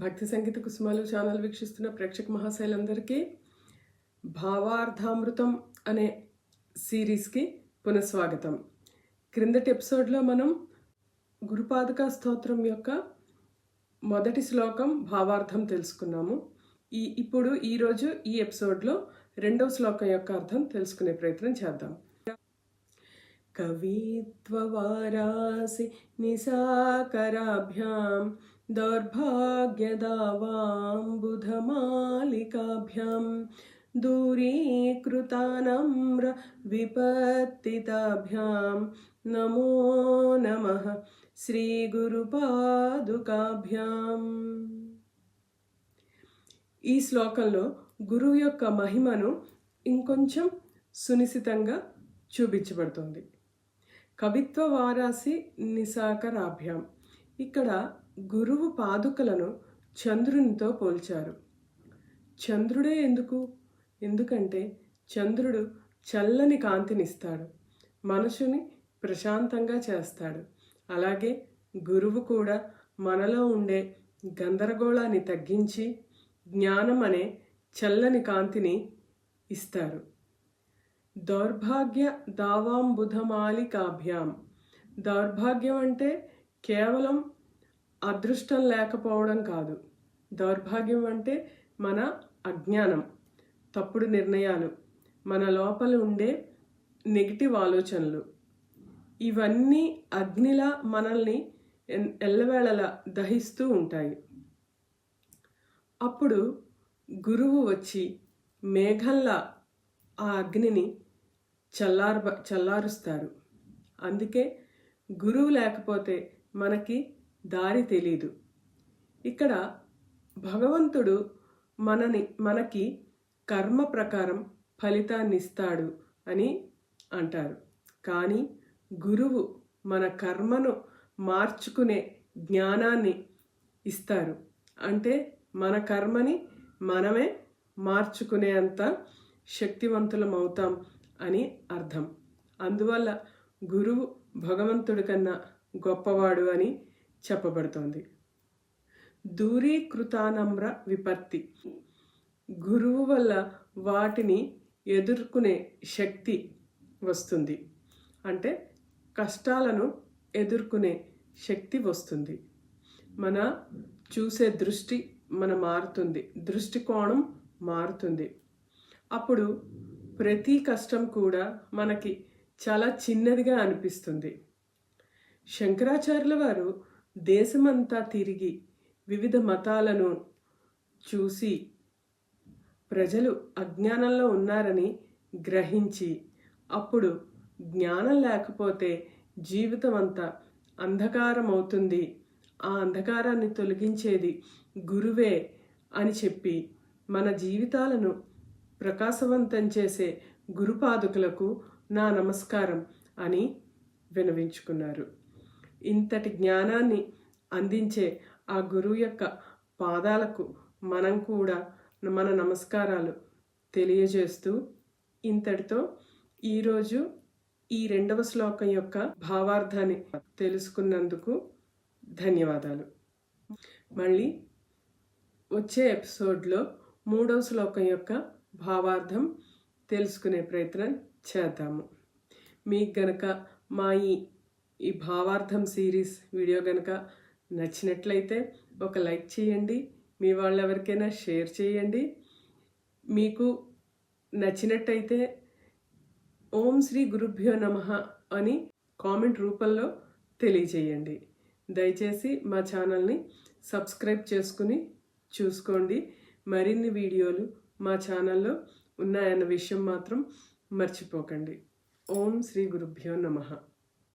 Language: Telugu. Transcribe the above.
భక్తి సంగీత కుసుమాలు ఛానల్ వీక్షిస్తున్న ప్రేక్షక మహాశైలందరికీ భావార్థామృతం అనే సిరీస్కి పునఃస్వాగతం. క్రిందటి ఎపిసోడ్లో మనం గురుపాదుకా స్తోత్రం యొక్క మొదటి శ్లోకం భావార్థం తెలుసుకున్నాము. ఇప్పుడు ఈరోజు ఈ ఎపిసోడ్లో రెండవ శ్లోకం యొక్క అర్థం తెలుసుకునే ప్రయత్నం చేద్దాం. కవిత్వవారాసి నిసాకరాభ్యాం దౌర్భాగ్యదావాంబుధమాలికాభ్యాం దూరీకృతానమ్ర విపత్తితాభ్యాం నమో నమః శ్రీ గురుపాదుకాభ్యాం. ఈ శ్లోకంలో గురువు యొక్క మహిమను ఇంకొంచెం సునిశితంగా చూపించబడుతుంది. కవిత్వ వారాసి నిసాకరాభ్యాం. ఇక్కడ గురువు పాదుకలను చంద్రునితో పోల్చారు. చంద్రుడే ఎందుకంటే చంద్రుడు చల్లని కాంతినిస్తాడు, మనసుని ప్రశాంతంగా చేస్తాడు. అలాగే గురువు కూడా మనలో ఉండే గందరగోళాన్ని తగ్గించి జ్ఞానం అనే చల్లని కాంతిని ఇస్తారు. దౌర్భాగ్య దావాంబుధమాలికాభ్యాం. దౌర్భాగ్యం అంటే కేవలం అదృష్టం లేకపోవడం కాదు. దౌర్భాగ్యం అంటే మన అజ్ఞానం, తప్పుడు నిర్ణయాలు, మన లోపల ఉండే నెగిటివ్ ఆలోచనలు, ఇవన్నీ అగ్నిలా మనల్ని ఎల్లవేళలా దహిస్తూ ఉంటాయి. అప్పుడు గురువు వచ్చి మేఘంలా ఆ అగ్నిని చల్లారుస్తారు. అందుకే గురువు లేకపోతే మనకి దారి తెలీదు. ఇక్కడ భగవంతుడు మనకి కర్మ ప్రకారం ఫలితాన్ని ఇస్తాడు అని అంటారు. కానీ గురువు మన కర్మను మార్చుకునే జ్ఞానాన్ని ఇస్తారు. అంటే మన కర్మని మనమే మార్చుకునే అంత శక్తివంతులం అవుతాం అని అర్థం. అందువల్ల గురువు భగవంతుడి కన్నా గొప్పవాడు అని చెప్పబడుతోంది. దూరీకృతానమ్ర విపత్తి. గురువు వల్ల వాటిని ఎదుర్కొనే శక్తి వస్తుంది. అంటే కష్టాలను ఎదుర్కొనే శక్తి వస్తుంది. మన చూసే దృష్టి మారుతుంది, దృష్టికోణం మారుతుంది. అప్పుడు ప్రతి కష్టం కూడా మనకి చాలా చిన్నదిగా అనిపిస్తుంది. శంకరాచార్యుల వారు దేశమంతా తిరిగి వివిధ మతాలను చూసి ప్రజలు అజ్ఞానంలో ఉన్నారని గ్రహించి, అప్పుడు జ్ఞానం లేకపోతే జీవితం అంతా అంధకారం అవుతుంది, ఆ అంధకారాన్ని తొలగించేది గురువే అని చెప్పి మన జీవితాలను ప్రకాశవంతం చేసే గురుపాదుకులకు నా నమస్కారం అని వినవించుకున్నారు. ఇంతటి జ్ఞానాన్ని అందించే ఆ గురువు యొక్క పాదాలకు మనం కూడా మన నమస్కారాలు తెలియజేస్తూ, ఇంతటితో ఈరోజు ఈ రెండవ శ్లోకం యొక్క భావార్థాన్ని తెలుసుకున్నందుకు ధన్యవాదాలు. మళ్ళీ వచ్చే ఎపిసోడ్లో మూడవ శ్లోకం యొక్క భావార్థం తెలుసుకునే ప్రయత్నం చేద్దాము. మీకు గనక మా ఈ భావార్థం సిరీస్ వీడియో గనక నచ్చినట్లయితే ఒక లైక్ చేయండి, మీ వాళ్ళెవరికైనా షేర్ చేయండి. మీకు నచ్చినట్టయితే ఓం శ్రీ గురుభ్యో నమః అని కామెంట్ రూపంలో తెలియజేయండి. దయచేసి మా ఛానల్ని సబ్స్క్రైబ్ చేసుకుని చూసుకోండి. మరిన్ని వీడియోలు మా ఛానల్లో ఉన్నాయన్న విషయం మాత్రం మర్చిపోకండి. ఓం శ్రీ గురుభ్యో నమః.